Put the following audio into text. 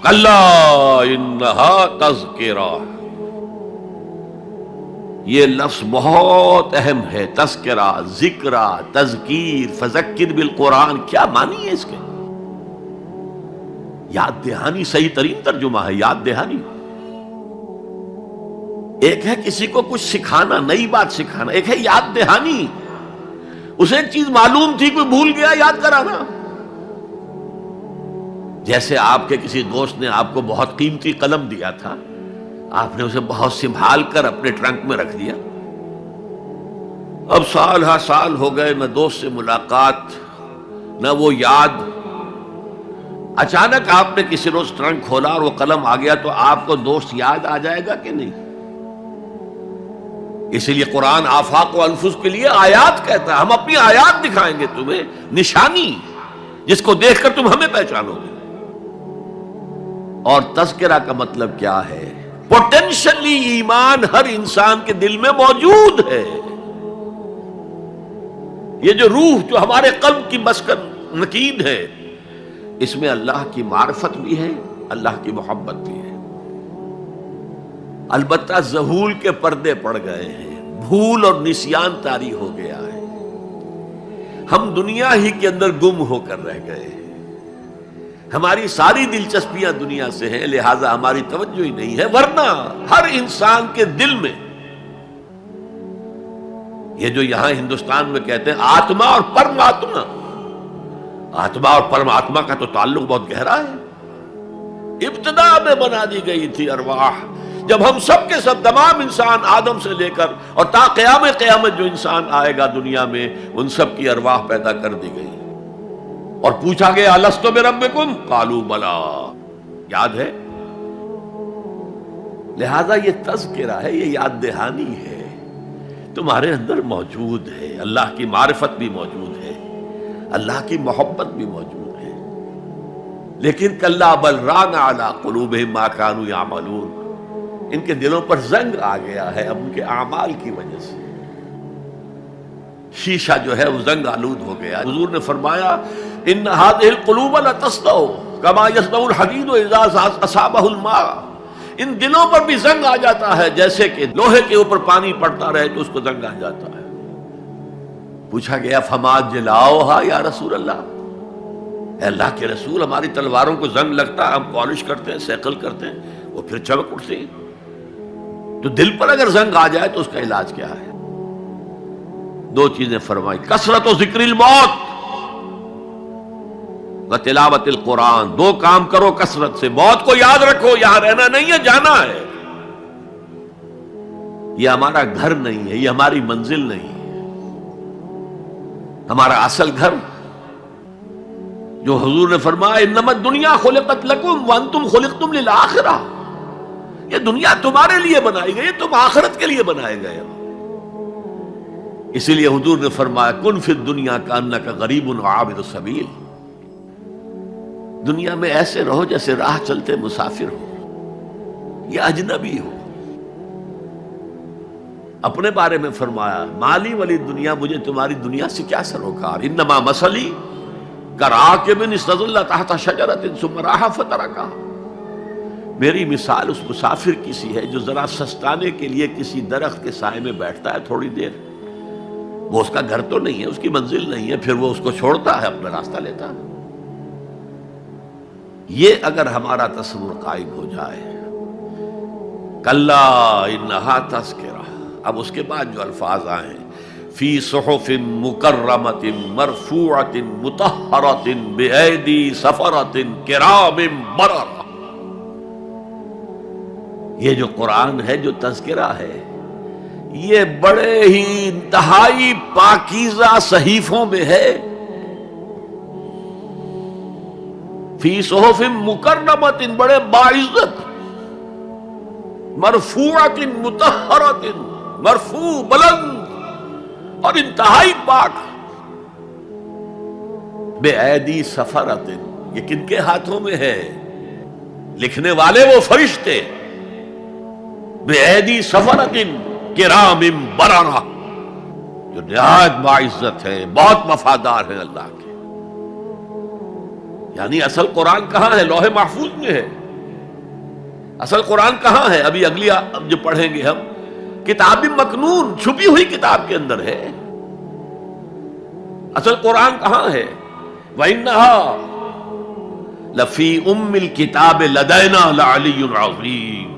کلا انہا تذکرہ، یہ لفظ بہت اہم ہے، تذکرہ، ذکرہ، تذکیر، فذکر بالقرآن، کیا معنی ہے اس کے؟ یاد دہانی صحیح ترین ترجمہ ہے، یاد دہانی۔ ایک ہے کسی کو کچھ سکھانا، نئی بات سکھانا، ایک ہے یاد دہانی، اسے ایک چیز معلوم تھی کوئی بھول گیا، یاد کرانا۔ جیسے آپ کے کسی دوست نے آپ کو بہت قیمتی قلم دیا تھا، آپ نے اسے بہت سنبھال کر اپنے ٹرنک میں رکھ دیا، اب سال ہا سال ہو گئے، نہ دوست سے ملاقات، نہ وہ یاد، اچانک آپ نے کسی روز ٹرنک کھولا اور وہ قلم آ گیا، تو آپ کو دوست یاد آ جائے گا کہ نہیں؟ اسی لیے قرآن آفاق و انفس کے لیے آیات کہتا ہے، ہم اپنی آیات دکھائیں گے تمہیں، نشانی جس کو دیکھ کر تم ہمیں پہچانو گے۔ اور تذکرہ کا مطلب کیا ہے؟ پوٹینشلی ایمان ہر انسان کے دل میں موجود ہے، یہ جو روح جو ہمارے قلب کی مسکن نکین ہے، اس میں اللہ کی معرفت بھی ہے، اللہ کی محبت بھی ہے۔ البتہ ذہول کے پردے پڑ گئے ہیں، بھول اور نسیان طاری ہو گیا ہے، ہم دنیا ہی کے اندر گم ہو کر رہ گئے ہیں، ہماری ساری دلچسپیاں دنیا سے ہیں، لہذا ہماری توجہ ہی نہیں ہے، ورنہ ہر انسان کے دل میں یہ جو یہاں ہندوستان میں کہتے ہیں آتما اور پرماتما، آتما اور پرماتما کا تو تعلق بہت گہرا ہے، ابتدا میں بنا دی گئی تھی ارواح، جب ہم سب کے سب تمام انسان آدم سے لے کر اور تا قیامت جو انسان آئے گا دنیا میں، ان سب کی ارواح پیدا کر دی گئی، اور پوچھا گیا الستو بربکم قالوا بلا، یاد ہے؟ لہذا یہ تذکرہ ہے، یہ یاد دہانی ہے، تمہارے اندر موجود ہے، اللہ کی معرفت بھی موجود ہے، اللہ کی محبت بھی موجود ہے، لیکن کلا بل ران علی قلوبہم ما کانوا یعملون، ان کے دلوں پر زنگ آ گیا ہے اب ان کے اعمال کی وجہ سے، شیشہ جو ہے وہ زنگ آلود ہو گیا۔ حضور نے فرمایا ان هذه القلوب لتصدع كما يصدع الحديد اذا اصابه الماء، ان دلوں پر بھی زنگ آ جاتا ہے جیسے کہ لوہے کے اوپر پانی پڑتا رہے تو اس کو زنگ آ جاتا ہے۔ پوچھا گیا فما جلاؤها یا رسول اللہ، اے اللہ کے رسول ہماری تلواروں کو زنگ لگتا، ہم پالش کرتے ہیں، سیکل کرتے ہیں، وہ پھر چمک اٹھتی، تو دل پر اگر زنگ آ جائے تو اس کا علاج کیا ہے؟ دو چیزیں فرمائی، کثرت و ذکر الموت و تلاوت القرآن، دو کام کرو کثرت سے، موت کو یاد رکھو، یہاں رہنا نہیں ہے، جانا ہے، یہ ہمارا گھر نہیں ہے، یہ ہماری منزل نہیں ہے، ہمارا اصل گھر جو حضور نے فرمایا انما الدنیا خلقت لکم وانتم خلقتم للآخرہ، یہ دنیا تمہارے لیے بنائی گئی، تم آخرت کے لیے بنائے گئے ہو۔ اسی لیے حضور نے فرمایا کن فی الدنیا کانک غریب عابر السبیل، دنیا میں ایسے رہو جیسے راہ چلتے مسافر ہو یا اجنبی ہو۔ اپنے بارے میں فرمایا مالی ولی دنیا، مجھے تمہاری دنیا سے کیا سروکار، انما مثلی کراکب استظل تحت شجرۃ ثم راح فترکھا، میری مثال اس مسافر کی سی ہے جو ذرا سستانے کے لیے کسی درخت کے سائے میں بیٹھتا ہے تھوڑی دیر، وہ اس کا گھر تو نہیں ہے، اس کی منزل نہیں ہے، پھر وہ اس کو چھوڑتا ہے، اپنا راستہ لیتا ہے۔ یہ اگر ہمارا تصور قائم ہو جائے، کلا انہا تذکرہ، اب اس کے بعد جو الفاظ آئے ہیں فی صحف مکرمۃ مرفوعۃ مطہرۃ بایدی سفرۃ کرام بررہ، یہ جو قرآن ہے، جو تذکرہ ہے، یہ بڑے ہی انتہائی پاکیزہ صحیفوں میں ہے، فی صحف مکرمۃ، بڑے باعزت، مرفوعۃ مطہرۃ، مرفوع بلند اور انتہائی پاک، بے ایدی سفرۃ، یہ کن کے ہاتھوں میں ہے؟ لکھنے والے وہ فرشتے، بے ایدی سفرۃ کرام بررہ، جو نہایت باعزت ہے، بہت وفادار ہیں اللہ کے۔ یعنی اصل قرآن کہاں ہے؟ لوح محفوظ میں ہے، اصل قرآن کہاں ہے؟ ابھی اگلی جو پڑھیں گے ہم، کتاب مکنون، چھپی ہوئی کتاب کے اندر ہے. اصل قرآن کہاں ہے؟ وَإِنَّهَا لَفِي أُمِّ الْكِتَابِ لَدَيْنَا لَعَلِيٌّ عَظِيمٌ.